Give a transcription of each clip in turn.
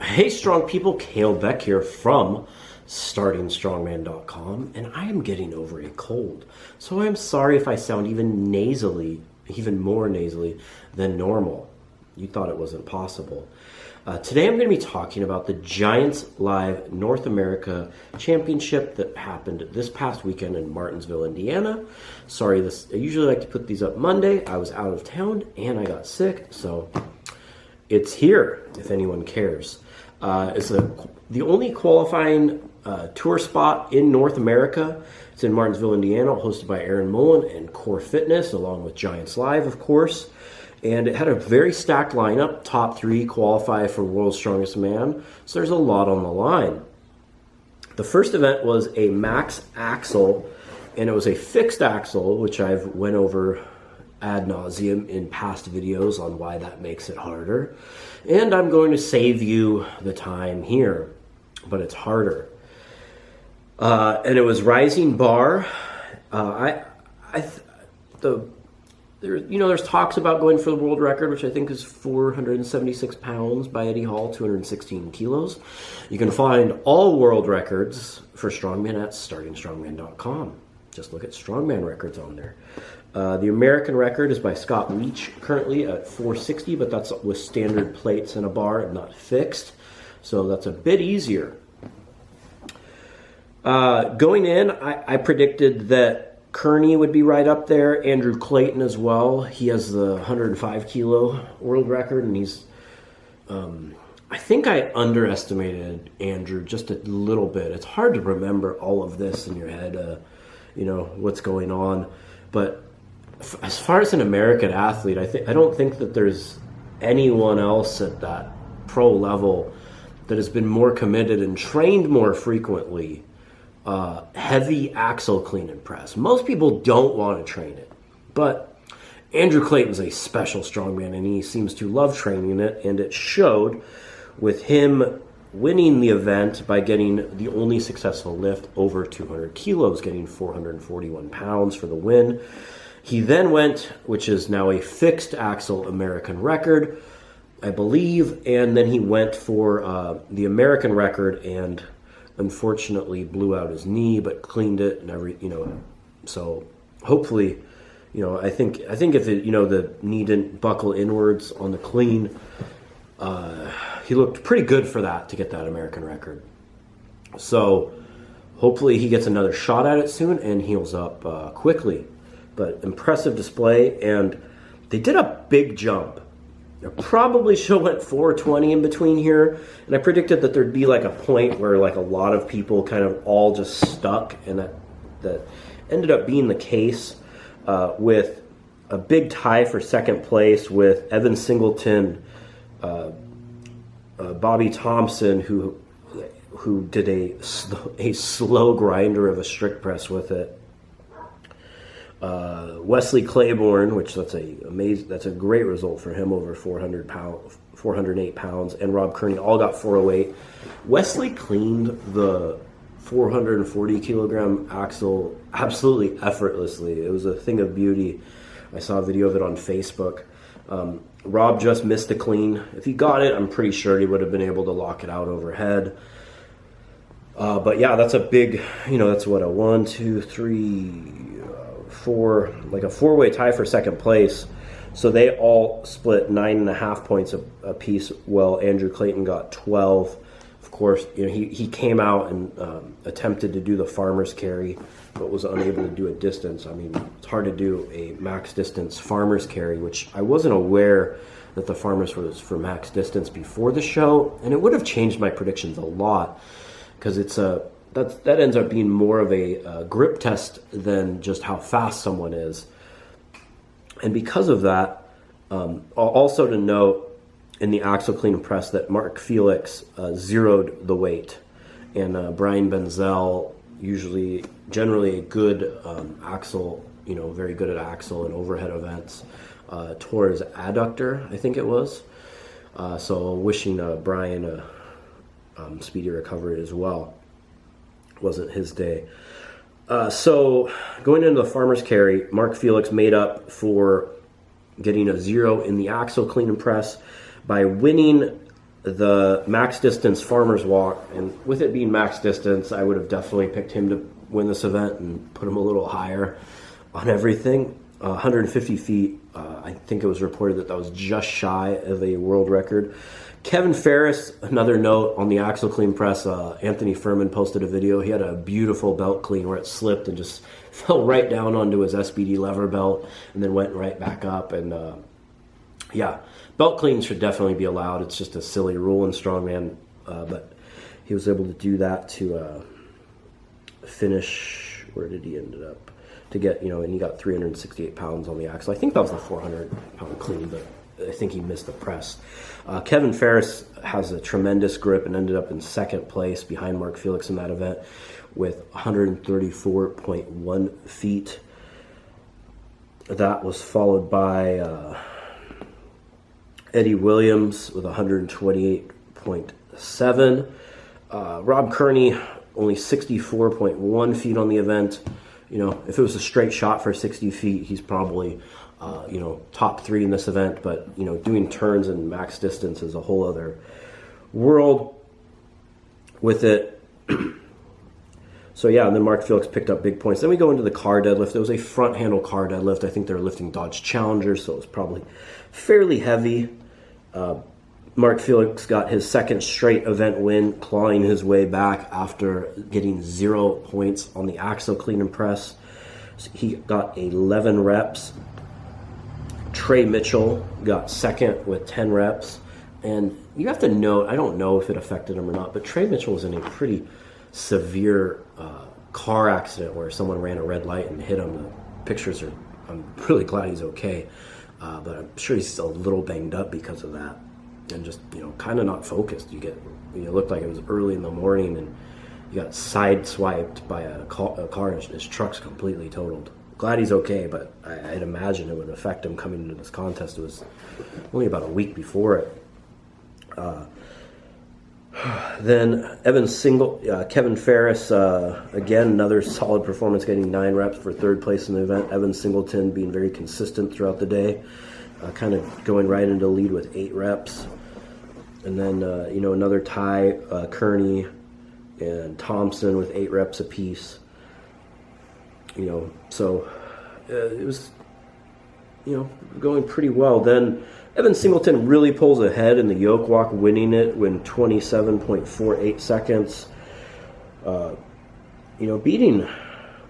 Hey, strong people, Kalle Beck here from StartingStrongman.com, and I am getting over a cold. So I'm sorry if I sound even more nasally than normal. You thought it wasn't possible. Today I'm going to be talking about the Giants Live North America Championship that happened this past weekend in Martinsville, Indiana. Sorry, I usually like to put these up Monday. I was out of town and I got sick, so it's here if anyone cares. It's the only qualifying tour spot in North America. It's in Martinsville, Indiana, hosted by Aaron Mullen and Core Fitness, along with Giants Live, of course. And it had a very stacked lineup. Top three qualify for World's Strongest Man, so there's a lot on the line. The first event was a max axle, and it was a fixed axle, which I've went over ad nauseum in past videos on why that makes it harder. And I'm going to save you the time here, but it's harder. And it was rising bar. There's talks about going for the world record, which I think is 476 pounds by Eddie Hall, 216 kilos. You can find all world records for strongman at StartingStrongman.com. Just look at strongman records on there. The American record is by Scott Leach, currently at 460, but that's with standard plates and a bar and not fixed. So that's a bit easier. Going in, I predicted that Kearney would be right up there. Andrew Clayton as well. He has the 105 kilo world record, and he's I think I underestimated Andrew just a little bit. It's hard to remember all of this in your head, what's going on. But as far as an American athlete, I don't think that there's anyone else at that pro level that has been more committed and trained more frequently. Heavy axle clean and press. Most people don't want to train it, but Andrew Clayton's a special strongman, and he seems to love training it, and it showed with him winning the event by getting the only successful lift over 200 kilos, getting 441 pounds for the win. He then went, which is now a fixed axle American record, I believe, and then he went for the American record and unfortunately blew out his knee, but cleaned it and so hopefully, I think if the knee didn't buckle inwards on the clean, he looked pretty good for that to get that American record. So hopefully he gets another shot at it soon and heals up quickly. But impressive display, and they did a big jump. I probably should have went 420 in between here, and I predicted that there'd be like a point where like a lot of people kind of all just stuck, and that ended up being the case with a big tie for second place with Evan Singleton, Bobby Thompson, who did a slow grinder of a strict press with it. Wesley Claiborne, which that's a great result for him, over 408 pounds, and Rob Kearney all got 408. Wesley cleaned the 440 kilogram axle absolutely effortlessly. It was a thing of beauty. I saw a video of it on Facebook. Rob just missed the clean. If he got it, I'm pretty sure he would have been able to lock it out overhead. But yeah, that's a big, that's what, a 1, 2, 3, 4, like a four-way tie for second place. So they all split 9.5 points a piece. Well, Andrew Clayton got 12. Of course, he came out and attempted to do the farmer's carry, but was unable to do a distance. I mean, it's hard to do a max distance farmer's carry, which I wasn't aware that the farmer's was for max distance before the show, and it would have changed my predictions a lot, because that ends up being more of a grip test than just how fast someone is. And because of that, also to note in the axle clean and press that Mark Felix zeroed the weight, and Brian Benzel, generally a good axle, very good at axle and overhead events, tore his adductor, I think it was. So wishing Brian a speedy recovery as well. Wasn't his day. So going into the farmer's carry, Mark Felix made up for getting a 0 in the axle clean and press by winning the max distance farmer's walk, and with it being max distance, I would have definitely picked him to win this event and put him a little higher on everything. 150 feet, I think it was reported that was just shy of a world record. Kevin Farris, another note on the axle clean press, Anthony Furman posted a video. He had a beautiful belt clean where it slipped and just fell right down onto his SBD lever belt and then went right back up. And yeah, belt cleans should definitely be allowed. It's just a silly rule in strongman, but he was able to do that to finish. Where did he end up? To get, and he got 368 pounds on the axle. I think that was the 400-pound clean, but I think he missed the press. Kevin Farris has a tremendous grip and ended up in second place behind Mark Felix in that event with 134.1 feet. That was followed by Eddie Williams with 128.7. Rob Kearney, only 64.1 feet on the event. If it was a straight shot for 60 feet, he's probably, top 3 in this event. But, doing turns and max distance is a whole other world with it. So, yeah, and then Mark Felix picked up big points. Then we go into the car deadlift. It was a front handle car deadlift. I think they were lifting Dodge Challengers, so it was probably fairly heavy. Mark Felix got his second straight event win, clawing his way back after getting 0 points on the axle clean and press. So he got 11 reps. Trey Mitchell got second with 10 reps. And you have to note, I don't know if it affected him or not, but Trey Mitchell was in a pretty severe car accident where someone ran a red light and hit him. The pictures are, I'm really glad he's okay. But I'm sure he's still a little banged up because of that. And just, kind of not focused. It looked like it was early in the morning and you got sideswiped by a car and his truck's completely totaled. Glad he's okay, but I'd imagine it would affect him coming into this contest. It was only about a week before it. Then Kevin Farris, again, another solid performance, getting 9 reps for third place in the event. Evan Singleton being very consistent throughout the day, kind of going right into the lead with 8 reps. And then, another tie, Kearney and Thompson with 8 reps apiece. So it was, going pretty well. Then Evan Singleton really pulls ahead in the yoke walk, winning it in 27.48 seconds. Beating,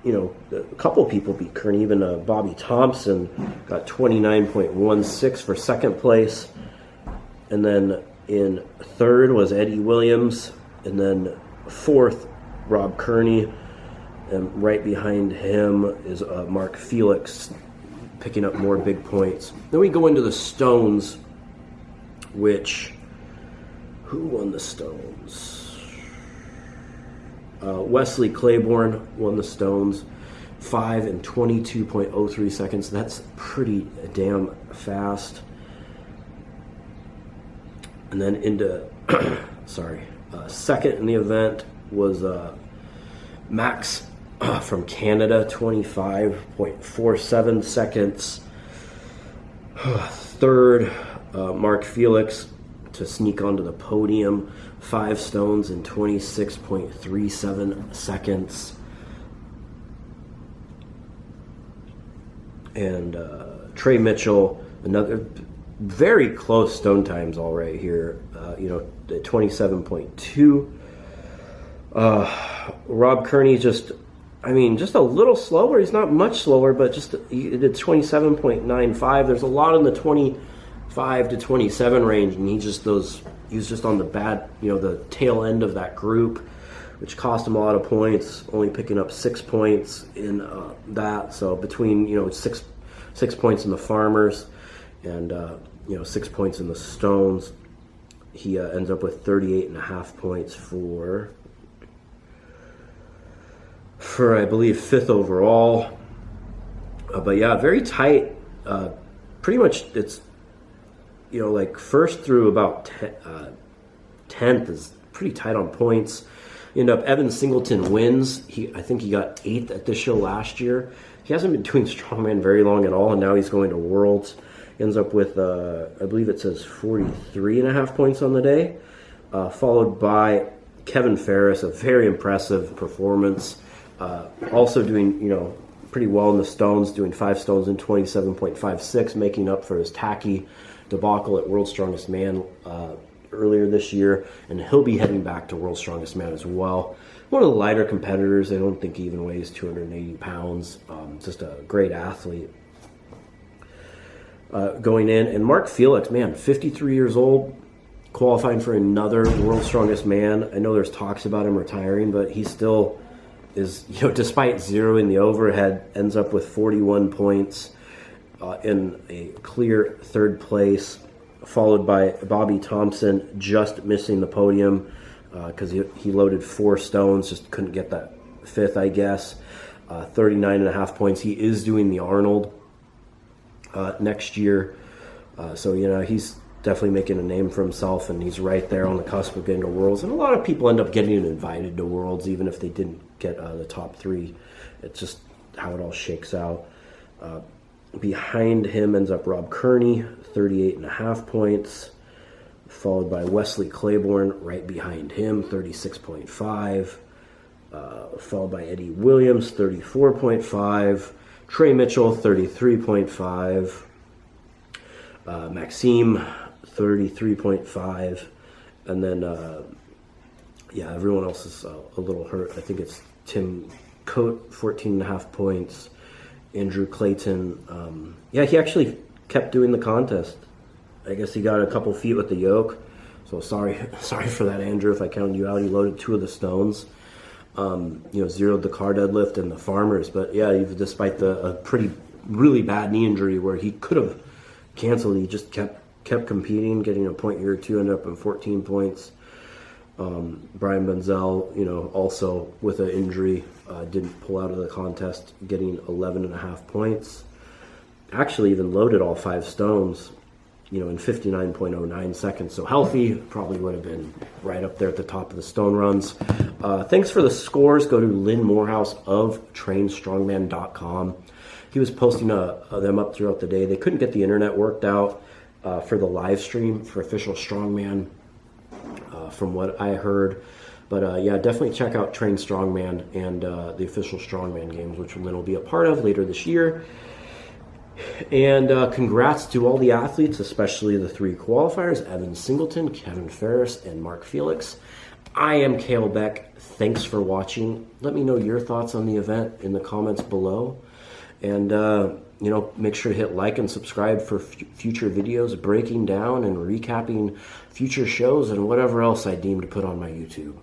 a couple people beat Kearney. Even Bobby Thompson got 29.16 for second place. And then in third was Eddie Williams. And then fourth, Rob Kearney. And right behind him is Mark Felix, picking up more big points. Then we go into the stones, who won the stones? Wesley Claiborne won the stones, 5 in 22.03 seconds. That's pretty damn fast. And then into, second in the event was Max from Canada, 25.47 seconds. Third, Mark Felix to sneak onto the podium, 5 stones in 26.37 seconds. And Trey Mitchell, another very close stone times all right here, at 27.2. Rob Kearney just a little slower. He's not much slower, but he did 27.95. There's a lot in the 25 to 27 range, and he was just on the bad, the tail end of that group, which cost him a lot of points, only picking up 6 points in that. So between, 6 points in the farmers and, 6 points in the stones, he ends up with 38.5 points for I believe 5th overall. But yeah, very tight. Pretty much it's, first through about 10th is pretty tight on points. You end up Evan Singleton wins. I think he got 8th at this show last year. He hasn't been doing strongman very long at all, and now he's going to Worlds. Ends up with, I believe it says 43.5 points on the day. Followed by Kevin Farris, a very impressive performance. Also doing, pretty well in the stones, doing 5 stones in 27.56, making up for his tacky debacle at World's Strongest Man earlier this year, and he'll be heading back to World's Strongest Man as well. One of the lighter competitors. I don't think he even weighs 280 pounds. Just a great athlete. Going in, and Mark Felix, man, 53 years old, qualifying for another World's Strongest Man. I know there's talks about him retiring, but he still is, despite zeroing the overhead, ends up with 41 points in a clear third place, followed by Bobby Thompson, just missing the podium because he loaded 4 stones, just couldn't get that 5th, I guess. 39.5 points. He is doing the Arnold next year. So, he's definitely making a name for himself, and he's right there on the cusp of getting to Worlds. And a lot of people end up getting invited to Worlds, even if they didn't get the top 3. It's just how it all shakes out. Behind him ends up Rob Kearney, 38.5 points, followed by Wesley Claiborne right behind him, 36.5, followed by Eddie Williams, 34.5, Trey Mitchell, 33.5, Maxime, 33.5, and then, everyone else is a little hurt. I think it's Tim Coate, 14.5 points, Andrew Clayton, he actually kept doing the contest. I guess he got a couple feet with the yoke. So sorry for that, Andrew, if I counted you out. He loaded 2 of the stones. Zeroed the car deadlift and the farmers. But despite the really bad knee injury where he could have canceled, he just kept competing, getting a point here or two, ended up in 14 points. Brian Benzel, also with an injury, didn't pull out of the contest, getting 11.5 points. Actually even loaded all 5 stones, in 59.09 seconds. So healthy, probably would have been right up there at the top of the stone runs. Thanks for the scores. Go to Lynn Morehouse of trainstrongman.com. He was posting them up throughout the day. They couldn't get the internet worked out for the live stream for Official Strongman, from what I heard. But definitely check out Train Strongman and the Official Strongman games, which Lynn will be a part of later this year. And congrats to all the athletes, especially the 3 qualifiers, Evan Singleton, Kevin Farris, and Mark Felix. I am Kalle Beck. Thanks for watching. Let me know your thoughts on the event in the comments below. And, make sure to hit like and subscribe for future videos breaking down and recapping future shows and whatever else I deem to put on my YouTube.